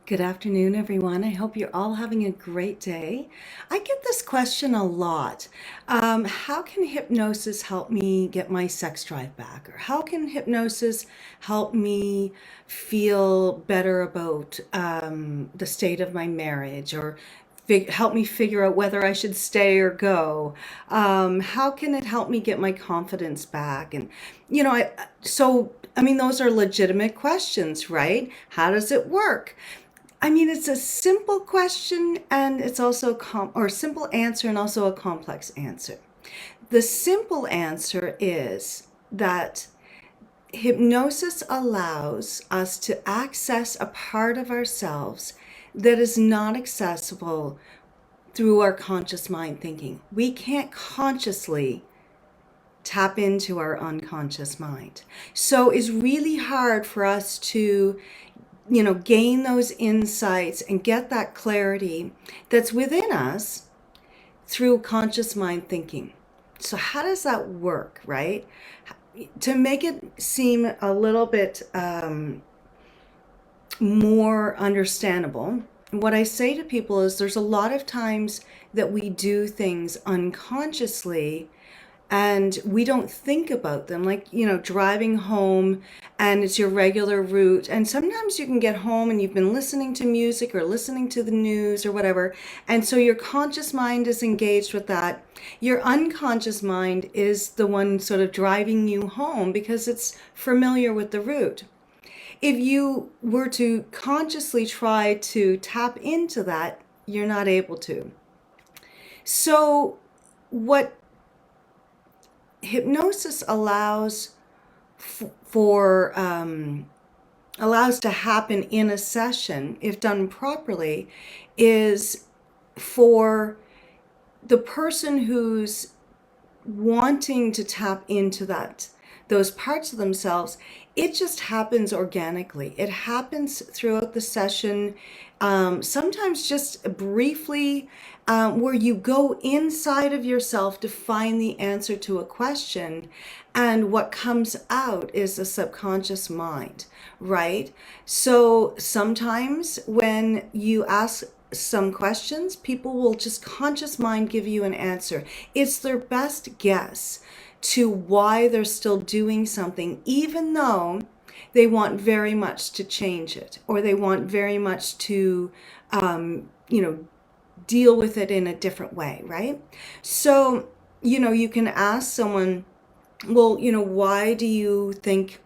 Good afternoon, everyone. I hope you're all having a great day. I get this question a lot. How can hypnosis help me get my sex drive back? Or how can hypnosis help me feel better about the state of my marriage? Or help me figure out whether I should stay or go? How can it help me get my confidence back? And, I mean, those are legitimate questions, right? How does it work? I mean, it's a simple question and it's also or simple answer and also a complex answer. The simple answer is that hypnosis allows us to access a part of ourselves that is not accessible through our conscious mind thinking. We can't consciously tap into our unconscious mind. So it's really hard for us to gain those insights and get that clarity that's within us through conscious mind thinking. So how does that work, right? To make it seem a little bit more understandable, what I say to people is there's a lot of times that we do things unconsciously and we don't think about them, like driving home and it's your regular route, and sometimes you can get home and you've been listening to music or listening to the news or whatever, and so your conscious mind is engaged with that. Your unconscious mind is the one sort of driving you home because it's familiar with the route. If you were to consciously try to tap into that, you're not able to. So what hypnosis for allows to happen in a session, if done properly, is for the person who's wanting to tap into those parts of themselves. It just happens organically. It happens throughout the session, sometimes just briefly, where you go inside of yourself to find the answer to a question, and what comes out is the subconscious mind, right? So sometimes when you ask some questions, people will just conscious mind give you an answer. It's their best guess to why they're still doing something, even though they want very much to change it, or they want very much to, deal with it in a different way, right? So, you can ask someone, well, why do you think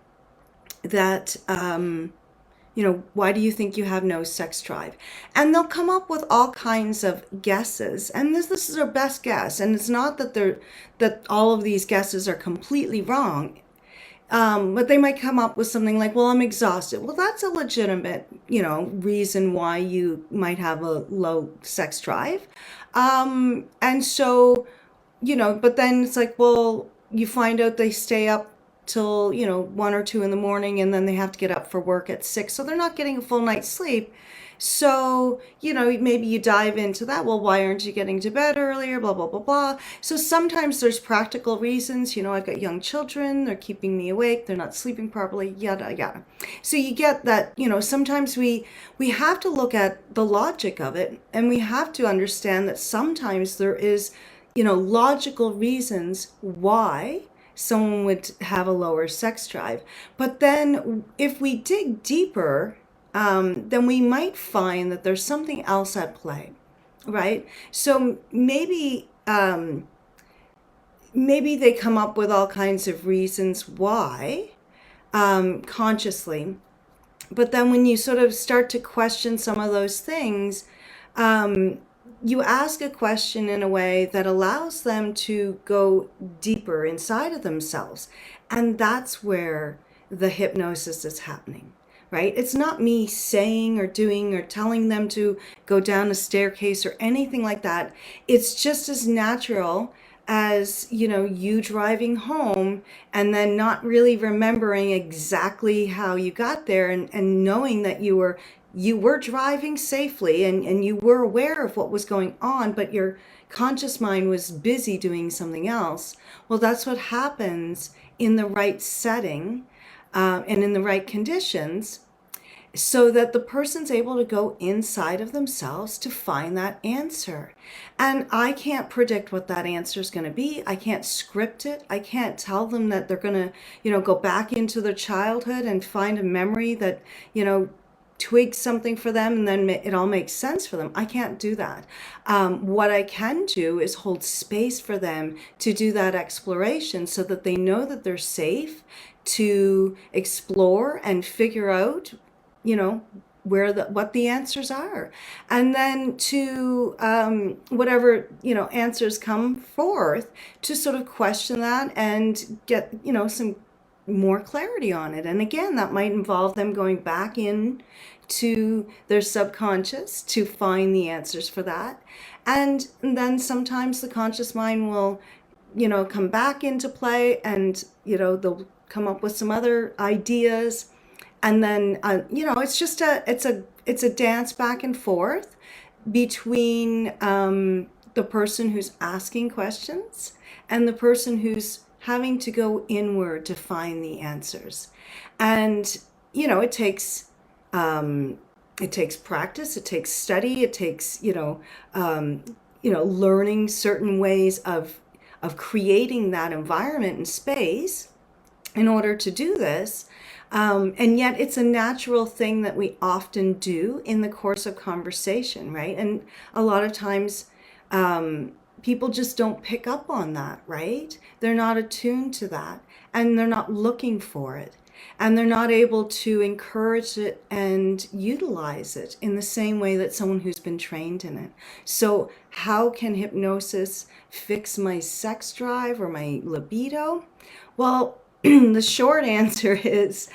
that, why do you think you have no sex drive? And they'll come up with all kinds of guesses. And this is their best guess. And it's not that all of these guesses are completely wrong. But they might come up with something like, well, I'm exhausted. Well, that's a legitimate, reason why you might have a low sex drive. And so, but then it's like, well, you find out they stay up till 1 or 2 in the morning, and then they have to get up for work at 6, so they're not getting a full night's sleep. So maybe you dive into that. Well, why aren't you getting to bed earlier, blah blah blah blah. So sometimes there's practical reasons. I've got young children, they're keeping me awake, they're not sleeping properly, yada yada. So you get that. Sometimes we have to look at the logic of it, and we have to understand that sometimes there is logical reasons why someone would have a lower sex drive. But then if we dig deeper, then we might find that there's something else at play, right? So maybe they come up with all kinds of reasons why, consciously. But then when you sort of start to question some of those things, you ask a question in a way that allows them to go deeper inside of themselves. And that's where the hypnosis is happening, right? It's not me saying or doing or telling them to go down a staircase or anything like that. It's just as natural as you driving home and then not really remembering exactly how you got there, and knowing that you were driving safely, and you were aware of what was going on, but your conscious mind was busy doing something else. Well, that's what happens in the right setting, and in the right conditions. so that the person's able to go inside of themselves to find that answer. And I can't predict what that answer is going to be. I can't script it. I can't tell them that they're going to, go back into their childhood and find a memory that, twigs something for them and then it all makes sense for them. I can't do that. What I can do is hold space for them to do that exploration so that they know that they're safe to explore and figure out, what the answers are. And then to whatever, answers come forth, to sort of question that and get, some more clarity on it. And again, that might involve them going back in to their subconscious to find the answers for that. And then sometimes the conscious mind will, come back into play, and, they'll come up with some other ideas. And then, it's a dance back and forth between the person who's asking questions and the person who's having to go inward to find the answers. And, it takes practice, it takes study, it takes, learning certain ways of creating that environment and space in order to do this. And yet it's a natural thing that we often do in the course of conversation, right? And a lot of times people just don't pick up on that, right? They're not attuned to that, and they're not looking for it. And they're not able to encourage it and utilize it in the same way that someone who's been trained in it. So how can hypnosis fix my sex drive or my libido? Well, the short answer is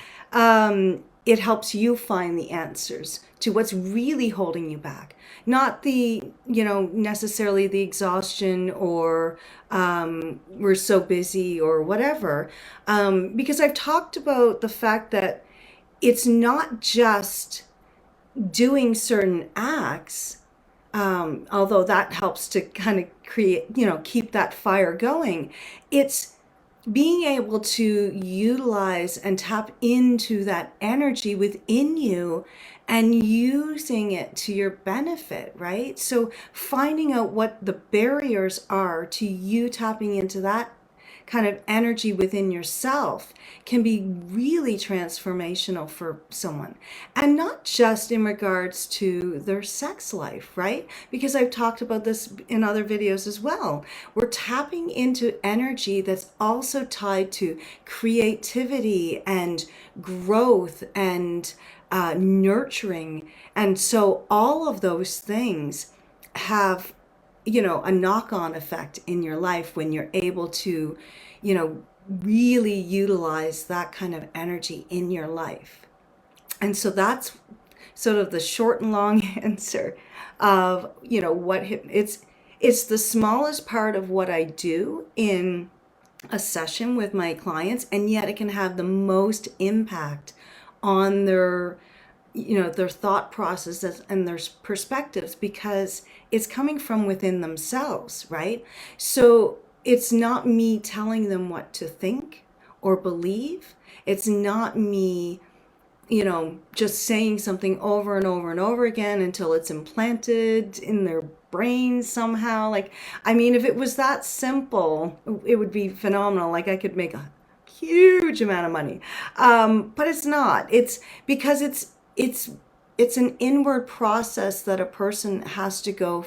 it helps you find the answers to what's really holding you back. Not the, necessarily the exhaustion or we're so busy or whatever. Because I've talked about the fact that it's not just doing certain acts, although that helps to kind of create, keep that fire going. It's being able to utilize and tap into that energy within you and using it to your benefit, right? So finding out what the barriers are to you tapping into that kind of energy within yourself can be really transformational for someone. And not just in regards to their sex life, right? Because I've talked about this in other videos as well. We're tapping into energy that's also tied to creativity and growth and nurturing. And so all of those things have a knock-on effect in your life when you're able to, really utilize that kind of energy in your life. And so that's sort of the short and long answer of, it's the smallest part of what I do in a session with my clients, and yet it can have the most impact on their thought processes and their perspectives, because it's coming from within themselves, right? So it's not me telling them what to think or believe. It's not me, just saying something over and over and over again until it's implanted in their brains somehow. Like, I mean, if it was that simple, it would be phenomenal. Like, I could make a huge amount of money. But it's not. It's because it's an inward process that a person has to go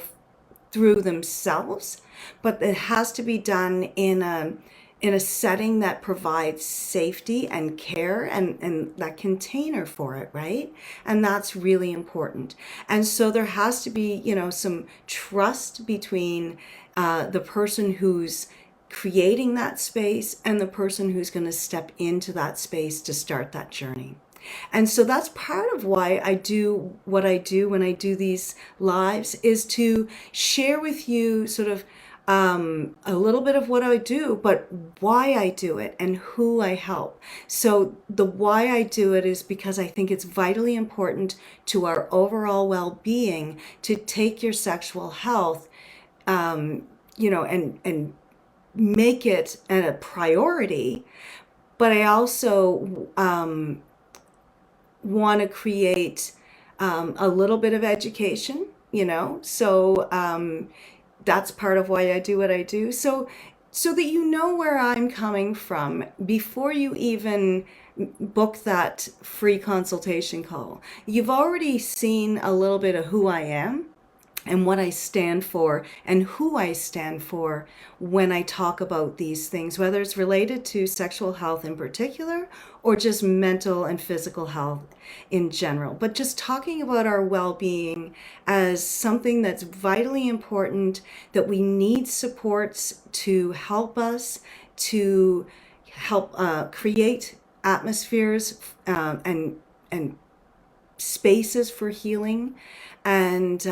through themselves, but it has to be done in a setting that provides safety and care and that container for it, right? And that's really important. And so there has to be, some trust between the person who's creating that space and the person who's going to step into that space to start that journey. And so that's part of why I do what I do when I do these lives, is to share with you sort of a little bit of what I do, but why I do it and who I help. So the why I do it is because I think it's vitally important to our overall well-being to take your sexual health, and make it a priority. But I also want to create a little bit of education, so that's part of why I do what I do. So that you know where I'm coming from before you even book that free consultation call. You've already seen a little bit of who I am and what I stand for and who I stand for when I talk about these things, whether it's related to sexual health in particular or just mental and physical health in general. But just talking about our well being as something that's vitally important, that we need supports to help us to help create atmospheres and spaces for healing. And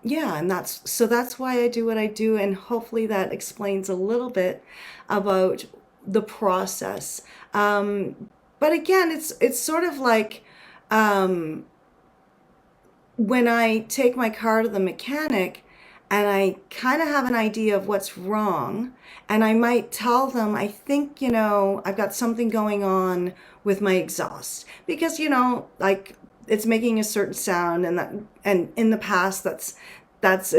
yeah, and that's why I do what I do, and hopefully that explains a little bit about the process. But again, it's sort of like um, when I take my car to the mechanic and I kind of have an idea of what's wrong, and I might tell them, I think, I've got something going on with my exhaust because, like it's making a certain sound, and in the past that's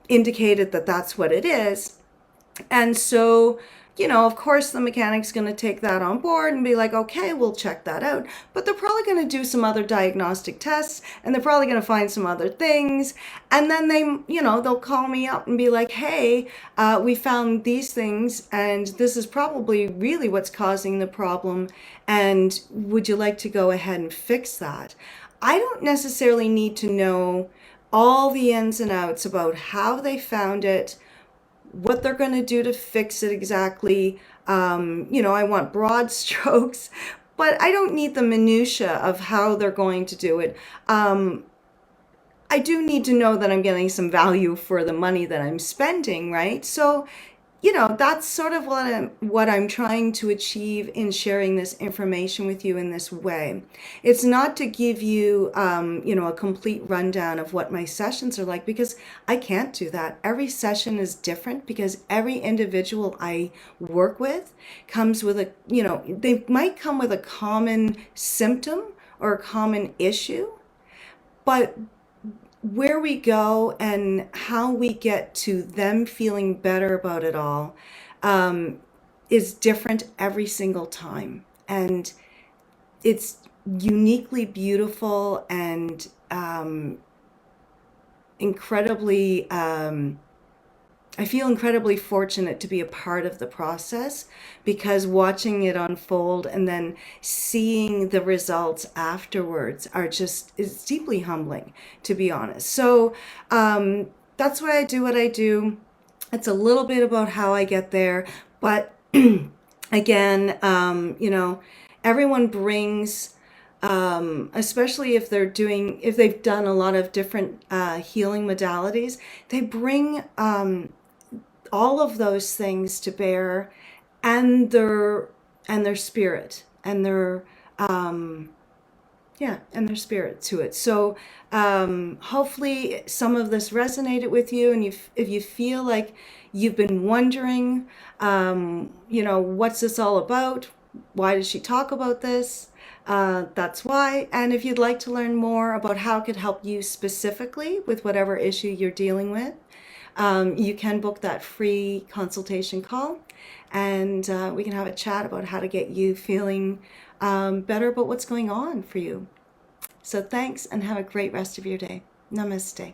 indicated that that's what it is. And so, of course, the mechanic's going to take that on board and be like, okay, we'll check that out. But they're probably going to do some other diagnostic tests, and they're probably going to find some other things. And then they'll call me up and be like, hey, we found these things, and this is probably really what's causing the problem. And would you like to go ahead and fix that? I don't necessarily need to know all the ins and outs about how they found it, what they're going to do to fix it exactly. I want broad strokes, but I don't need the minutia of how they're going to do it. I do need to know that I'm getting some value for the money that I'm spending, right? So, that's sort of what I'm trying to achieve in sharing this information with you in this way. It's not to give you, a complete rundown of what my sessions are like, because I can't do that. Every session is different because every individual I work with comes with they might come with a common symptom or a common issue, but where we go and how we get to them feeling better about it all um, is different every single time. And it's uniquely beautiful and incredibly, I feel incredibly fortunate to be a part of the process, because watching it unfold and then seeing the results afterwards is deeply humbling, to be honest. So that's why I do what I do. It's a little bit about how I get there, but again, everyone brings, especially if they've done a lot of different healing modalities, they bring all of those things to bear, and their spirit and their and their spirit to it. So hopefully some of this resonated with you, and if you feel like you've been wondering, what's this all about? Why does she talk about this? That's why. And if you'd like to learn more about how it could help you specifically with whatever issue you're dealing with, you can book that free consultation call, and we can have a chat about how to get you feeling better about what's going on for you. So thanks, and have a great rest of your day. Namaste.